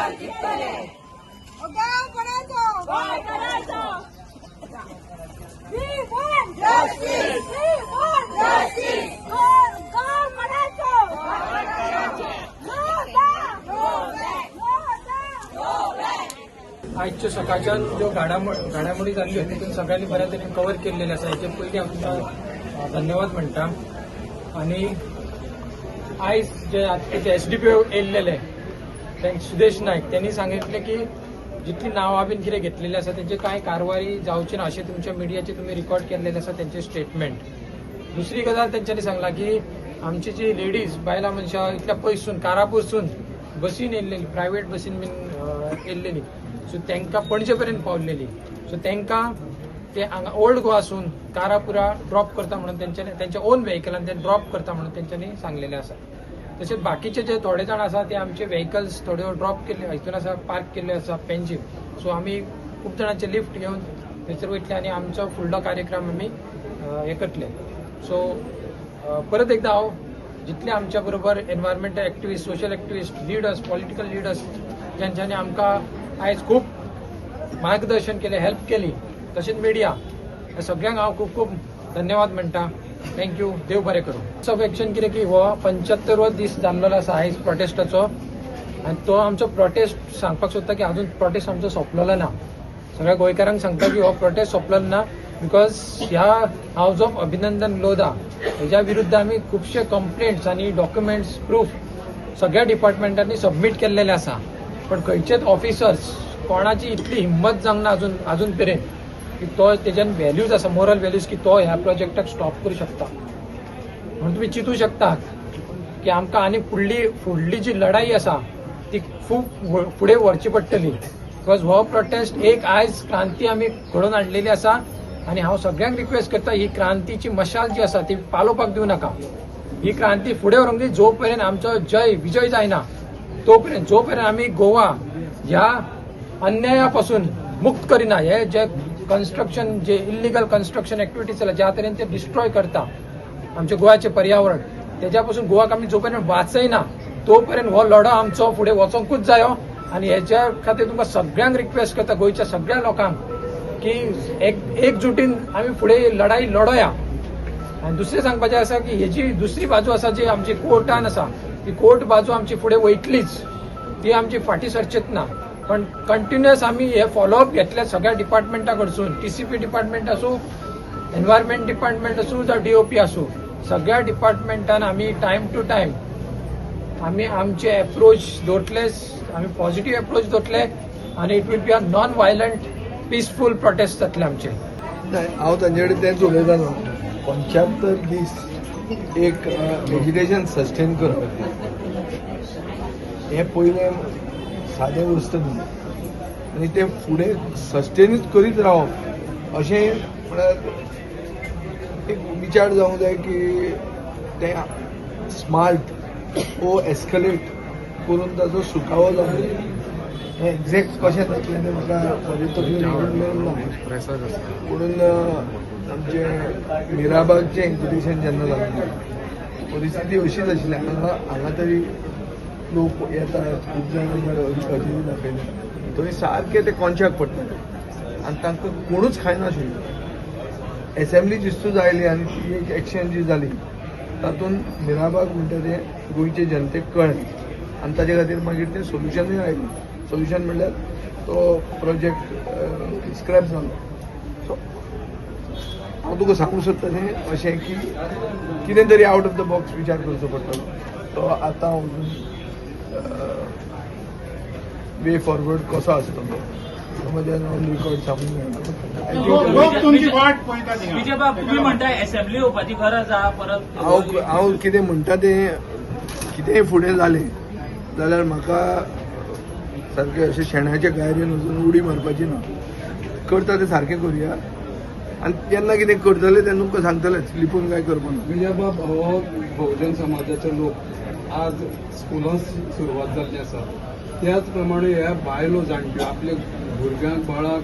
गाव करायचं काय करायचं We want justice. We want justice. गाव करायचं आजच्या सकाळच्या जो घडामोडी झाली होती तितून सगळ्यांनी बऱ्यापैकी कव्हर केलेले आसा. हेचे पयलीं आमकां धन्यवाद म्हणटा. आणि आयज जे एसडीपीओ येयल्लेले सुदेश नायक त्यांनी सांगितले की जितली नांवां बीन कितें घेतलेली आसा तेंचे कांय कारवाई जावची ना अशें तुमच्या मिडियाचे तुम्ही रिकॉर्ड केल्लेले आसा तेंचे स्टेटमेंट. दुसरी गजाल तेंच्यांनी सांगला की आमची जी लेडीज बायलां मनशां इतल्या पयसून कारापूरसून बसीन येयल्लेली प्रायव्हेट बसीन बीन येयल्लेली सो तांकां पणजे पर्यंत पावलेली सो तांकां ते हांगा ओल्ड गोवासून कारापुरा ड्रॉप करता म्हणून त्यांच्या ओन व्हेकलान ते ड्रॉप करता म्हणून तेंच्यांनी सांगलेले आसा. तशेंच बाकीचे जे थोडे जाण आसा ते आमचे व्हेकल्स थोडे ड्रॉप केल्ले हितून आसा पार्क केल्ले आसा पेन्जीम. सो आमी खूब जाणांचे लिफ्ट घेवन थंयसर वयतले आनी आमचो फुडलो कार्यक्रम आमी हे करतले. सो परत एकदां हांव जितले आमच्या बरोबर environmental activist social activist leaders political leaders ज्यांच्यांनी आमकां आयज खूब मार्गदर्शन केलें हेल्प केली तशेंच मिडिया ह्या सगळ्यांक हांव खूब खूब धन्यवाद म्हणटा. थँक्यू. देव बरें करूं. सब एक्शन कितें की हो 75वो दीस जाल्लो आसा आयज प्रोटेस्टाचो आनी तो आमचो प्रोटेस्ट सांगपाक सोदता की अजून प्रोटेस्ट आमचो सोंपलेलो ना. सगळ्या गोंयकारांक सांगता की हो प्रोटेस्ट सोंपलेलो ना बिकॉज ह्या हाऊस ऑफ अभिनंदन लोधा हेच्या विरुद्ध आमी खुबशे कंप्लेंट्स आनी डॉक्युमेंट्स प्रूफ सगळ्या डिपार्टमेंटांनी सबमीट केल्लेले आसा. पण खंयचेच ऑफिसर्स कोणाची इतली हिम्मत जावंक ना अजून पर्यंत की तो तेज्यान व्हॅल्यूज आसा मोरल व्हॅल्यूज की तो ह्या प्रोजेक्टाक स्टॉप करू शकता. म्हणून तुम्ही चिंतू शकता की आमकां आनी फुडली जी लढाई आसा ती खूब फुडें व्हरची पडटली. बिकॉज हो प्रोटेस्ट एक आयज क्रांती आमी घडोवन हाडलेली आसा आनी हांव सगळ्यांक रिक्वेस्ट करता ही क्रांतीची मशाल जी आसा ती पालोवपाक दिवं नाका. ही क्रांती फुडें व्हरूंक दी जो पर्यंत आमचो विजय जायना तो पर्यंत जो पर्यंत आमी गोवा ह्या अन्याया पासून मुक्त करिना. हे जे कन्स्ट्रक्शन जे इल्लिगल कन्स्ट्रक्शन एक्टिविटीज चला ज्या तरेन ते डिस्ट्रॉय करता आमचे गोव्याचे पर्यावरण तेज्या पासून गोवाक आमी जो पर्यंत वाचयना तो पर्यंत हो लढो आमचो फुडें वचोंकूच जायो. आनी हेच्या खातीर तुमकां सगळ्यांक रिक्वेस्ट करता गोंयच्या सगळ्या लोकांक की एकजुटीन आमी फुडें लढाई लढोया. आनी दुसरें सांगपाचें आसा की हेजी दुसरी बाजू आसा जी आमची कोर्टान आसा ती कोर्ट बाजू आमची फुडें वयतलीच ती आमची फाटी सरचेत ना. पण कंटिन्युअस आमी हे फॉलोअप घेतले सगळ्या डिपार्टमेंटा कडसून टीसीपी डिपार्टमेंट आसूं एनवायरमेंट डिपार्टमेंट आसूं जावं डीओपी आसूं सगळ्या डिपार्टमेंटान आमी टायम टू टायम आमी आमचे एप्रोच दवरतले. आमी पॉझिटिव्ह एप्रोच दवरतले आनी it will be a non violent peaceful protest जातले आमचे. हांव तांचे कडेन तेंच उलयता न्हू 75 दीस एक एज्युकेशन सस्टेन करप हे पयलें सादें वस्त न्ही आनी ते फुडें सस्टेनूच करीत रावप अशें म्हळ्यार एक विचार जावंक जाय की ते स्मार्ट ओ एस्कलेट करून ताचो सुकावो जावंक जाय. हें एक्झॅक्ट कशें जातलें तें म्हाका म्हजे तकलेन मेळूंक ना. म्हणून आमचे मिराबागचें एग्जिबिशन जेन्ना जाल्लें परिस्थिती अशीच आशिल्ली. हांगा तरी लोक येतात खूब जाण अतिथी दाखयले थंय सारके ते कोंच्याक पडटाले आनी तांकां कोणूच खायनाशिल्लें. एसेंब्ली ज्युस्तूच आयली आनी ती एक एक्शन जी जाली तातूंत मिराबाग म्हणटा तें गोंयचे जनतेक कळ्ळें आनी ताचे खातीर मागीर तें सोल्युशनूय आयलें. सोल्युशन म्हणल्यार तो प्रोजेक्ट स्क्रॅप जालो. सो हांव तुका सांगूंक सोदता तें अशें की कितें तरी आवट ऑफ द बॉक्स विचार करचो पडटलो. तो आतां वे फॉरवर्ड कसो आसतलो म्हज्यान रिकॉर्ड सांगूंक मेळना. हांव कितें म्हणटा तें कितेंय फुडें जालें जाल्यार म्हाका सारकें अशें शेणाच्या गायरेन वचून उडी मारपाची ना. करता तें सारकें करुया आनी जेन्ना कितें करतले तेन्ना तुमकां सांगतलेच लिपून काय करपाना. विजयबाब हो बहुजन समाजाचे लोक आज स्कुलां सुरवात जाल्ली आसा त्याच प्रमाणे ह्या बायलो जाणट्यो आपल्या भुरग्यांक बाळाक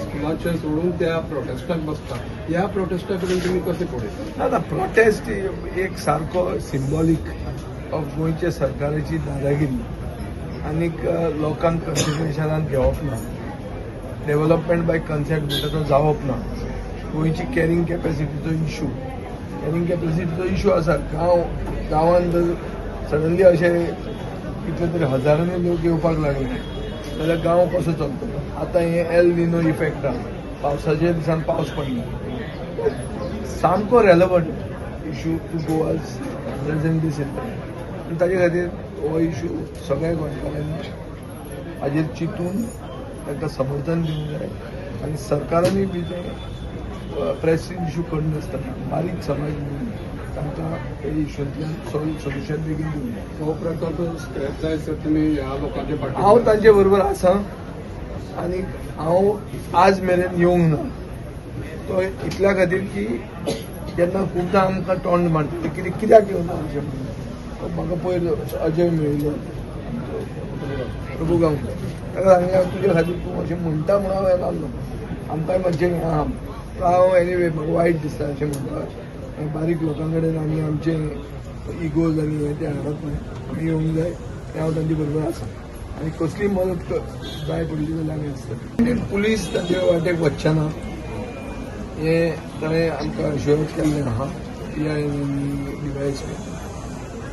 स्कुलाचे सोडून त्या प्रोटेस्टाक बसतात. ह्या प्रोटेस्टा कडेन तुमी कशें पळयता? ना प्रोटेस्ट एक सारको सिंबॉलीक ऑफ गोंयच्या सरकाराची दादागिरी आनीक लोकांक कन्सिडरेशनान घेवप ना. डेव्हलपमेंट बाय कन्सेंट म्हणटा तो जावप ना. गोंयची कॅरिंग कॅपॅसिटीचो इश्यू आसा. गांवांत जर सडनली अशें कितले तरी हजारांनी लोक येवपाक लागले जाल्यार गांव कसो चलतलो. आतां हे एल निनो इफेक्ट आहा, पावसाच्या दिसान पावस पडना. सामको relevant issue to Goa's present दीस आनी ताचे खातीर हो इश्यू सगळ्या गोंयकारांनी हाजेर चिंतून ताका समर्थन दिवंक जाय. आनी सरकारांनी बी ते प्रेसींग इश्यू करनासतना बारीक समाज म्हणून तांकां हे इश्यूंतल्यान सोल्युशन बेगीन दिवंक जाय. हो प्रकल्प स्क्रॅप जाय सर तुमी ह्या लोकांचे फाटी हांव तांचे बरोबर आसा आनी हांव आज मेरेन येवंक ना. तो इतल्या खातीर की जेन्ना खुबदां आमकां टोंड मारता कित्याक येवना अशें म्हणून म्हाका पयर अजय मेळिल्लो प्रभू गांवकर, ताका सांगलें हांव तुजे खातीर तूं अशें म्हणटा म्हणून हांव येना आसलो. आमकांय मातशें हें आहा. हांव एनिवे म्हाका वायट दिसता अशें म्हणटा. बारीक लोकां कडेन आमी आमचे इगोज आनी हें ते हाडप न्हय. आमी येवंक जाय तें हांव तांचे बरोबर आसा. आनी कसली मदत जाय पडली जाल्यार आमी आसता. पुलीस तांचे वाटेक वचचेना हें ताणें आमकां अश्युरन्स केल्लें आहा PIM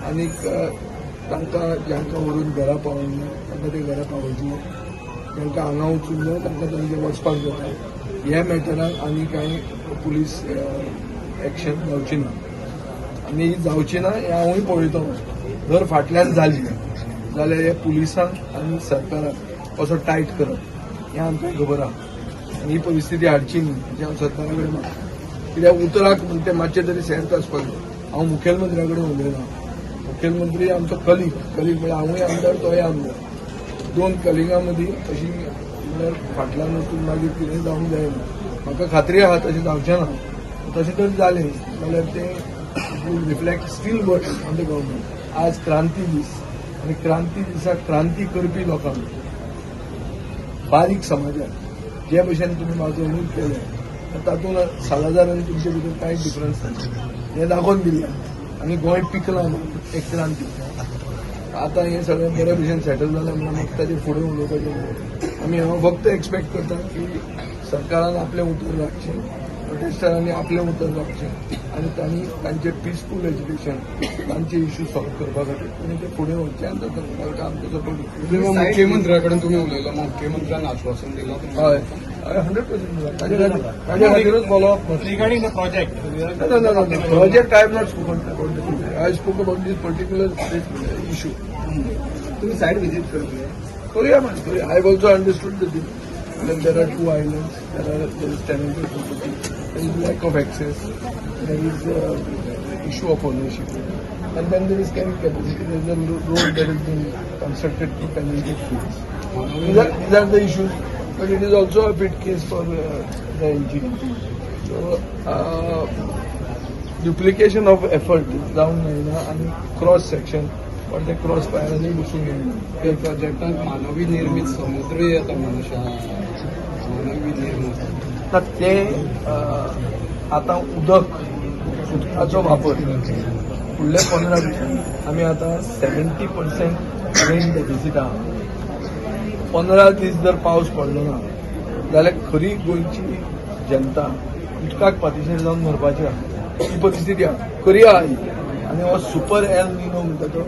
आनीक तांकां जांकां व्हरून घरा पावयले तांकां ते घरा पावयतले. तांकां हांगा वचूंक जाय, तांकां तांचे वचपाक जाता. ह्या मॅटराक आनी कांय पुलीस एक्शन जावची ना आनी ही जावची ना हें हांवूय पळयतो. जर फाटल्यान जाली जाल्यार हे पुलिसांक आनी सरकाराक कसो टायट करप हें आमकां खबर आहा. आनी ही परिस्थिती हाडची न्ही अशें हांव सरकारा कडेन मागता. कित्याक उतराक म्हणटा तें मातशें तरी सेन्स आसपाक जाय. हांव मुखेलमंत्र्या कडेन उलयना. मुखेलमंत्री आमचो कलीग म्हणजे हांवूय आमदार तोय आमदार. दोन कलिगां मदीं अशी म्हणल्यार फाटल्यान वचून मागीर कितें जावंक जायना. म्हाका खात्री आहा तशें जावचें ना. तशें तर जालें जाल्यार तें reflect steel work on the government. आज क्रांती दीस आनी क्रांती दिसाक क्रांती करपी लोकांक बारीक समाजाक जे भशेन तुमी म्हाजो उमेद केले तातूंत सालाजार आनी तुमचे भितर कांय डिफरन्स ना हें दाखोवन दिलें. आनी गोंय पिकलां एक क्रांती. आतां हें सगळें बरे भशेन सेटल जालें म्हणून म्हाका ताजेर फुडें उलोवपाचें. आमी हांव फक्त एक्सपेक्ट करता की सरकारान आपलें उतर राखचें, प्रोटेस्टरांनी आपलें उतर राखचें आनी तांणी तांचें पिसफूल एज्युकेशन तांचे इश्यू सॉल्व करपा खातीर आनी ते फुडें वचचें आनी ताका आमचो सपोर्ट. मुख्यमंत्र्या कडेन तुमी उलयलो, मुख्यमंत्र्यान आश्वासन दिलां. हय 100% ताजे खातीरूच बोलप. Regarding the project project I am not spoken about. I spoke about this particular issue. तुम्ही साईड व्हिजिट करतले करूया man, करूया. I also understood the thing. There are two islands. There is tenanted property. There is lack of access. There is issue of ownership. And then there is carrying capacity. There is a road that has been constructed to tenanted fields. These are the issues. But it is also a fit case for the engineer. So, duplication of effort down and cross section. पण ते cross पायरांनी बसून येईल. त्या प्रोजेक्टात मानवी निर्मित समुद्र येता मनशा मानवी निर्मित ते आता उदकाचो वापर फुडले 15 दीस आमी आतां 70% रेन डेफिसीट आहा. 15 दीस जर पावस पडलो ना जाल्यार खरी गोंयची जनता उदकाक पातीशेर जावन मरपाची आहा. ही परिस्थिती आहा, खरी आहा ही. आनी हो सुपर एल निनो म्हणटा तो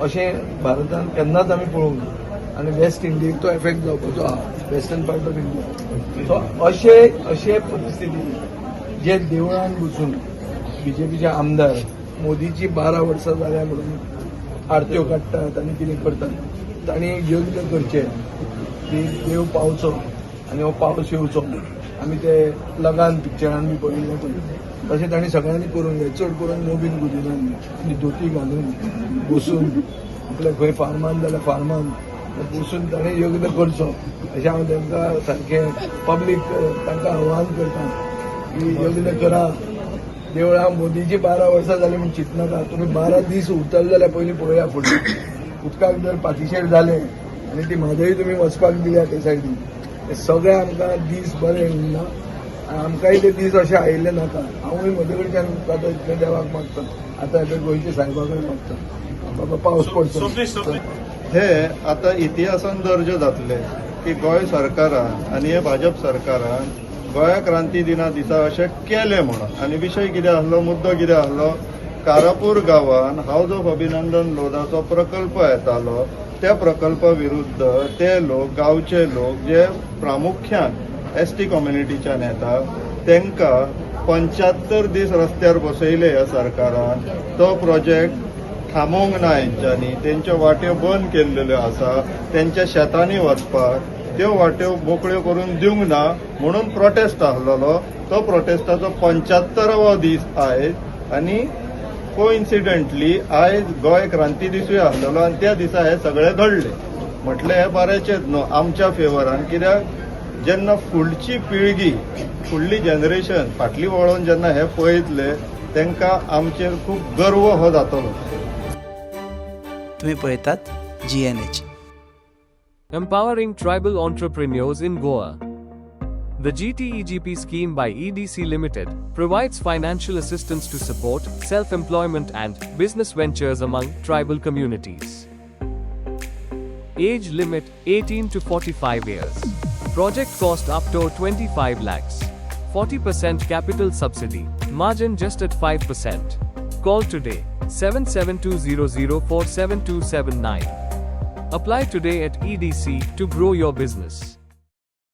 अशें भारतांत केन्नाच आमी पळोवंक ना. आनी वेस्ट इंडियेक तो एफेक्ट जावपाचो आहा, western part of India. So अशे परिस्थितींत जे देवळान बसून बीजेपीचे आमदार मोदीची 12 वर्सां जाल्या म्हणून आरत्यो काडटात आनी कितें करतात तांणी यत्न करचे की देव पावचो आनी हो पावस येवचो. आमी ते लगान पिक्चरान बी पळयल्लें पळय तशें तांणी सगळ्यांनी करूंक जाय. चड करून मोबीन गुदिनांनी आनी धोती घालून बसून आपल्या खंय फार्मान जाल्यार फार्मान बसून ताणें यत्न करचो अशें हांव तांकां सारकें पब्लीक तांकां आव्हान करता की यत्न करा. देवळां मोदीची 12 वर्सां जालीं म्हूण चिंतनाका. तुमी 12 दीस उरतले जाल्यार पयलीं पळोवया फुडें. उदकाक जर पातीशेर जालें आनी ती म्हादय तुमी वचपाक दिल्या ते सायडीन हे सगळे आमकां दीस बरे उरना. आमकांय ते दीस अशें आयिल्ले नाका. हांवूय म्हजे कडच्यान आतां इतलें देवाक मागता. आतां गोंयच्या सायबा कडेन मागता बाबा पावस पडचो. हे आता इतिहासान दर्ज जातले की गोंय सरकारान आनी हे भाजप सरकारान गोंया क्रांती दिना दिसा अशें केलें म्हणून. आनी विशय कितें आसलो, मुद्दो कितें आसलो, कारापूर गांवान हाऊस ऑफ अभिनंदन लोधाचो प्रकल्प येतालो. त्या प्रकल्पा विरुद्ध ते लोक, गांवचे लोक जे प्रामुख्यान एसटी कम्युनिटीच्यान येता, तांकां 75 दीस रस्त्यार बसयले ह्या सरकारान. तो प्रोजेक्ट थांबोवंक ना हेंच्यांनी, तेंच्यो वाट्यो बंद केल्ल्यो आसा. तेंच्या शेतांनी वचपाक त्यो वाट्यो मोकळ्यो करून दिवंक ना म्हणून प्रोटेस्ट आसलेलो. तो प्रोटेस्टाचो 75वो दीस आयज. आनी कोइन्सिडंटली आयज गोंय क्रांती दिसूय आसलेलो आनी त्या दिसा हे सगळे घडले. म्हटलें हें बरेंचेंच न्हू आमच्या फेवरान, कित्याक जेन्ना फुडची पिळगी, फुडली जनरेशन फाटली वळोवन जेन्ना हे पळयतले तांकां आमचेर खूब गर्व हो जातलो. तुम्ही पळयतात GNH. Empowering tribal entrepreneurs in Goa. The GTEGP scheme by EDC Limited provides financial assistance to support self-employment and business ventures among tribal communities. Age limit 18 to 45 years. Project cost up to 25 lakhs. 40% capital subsidy. Margin just at 5%. Call today 7720047279. Apply today at EDC to grow your business.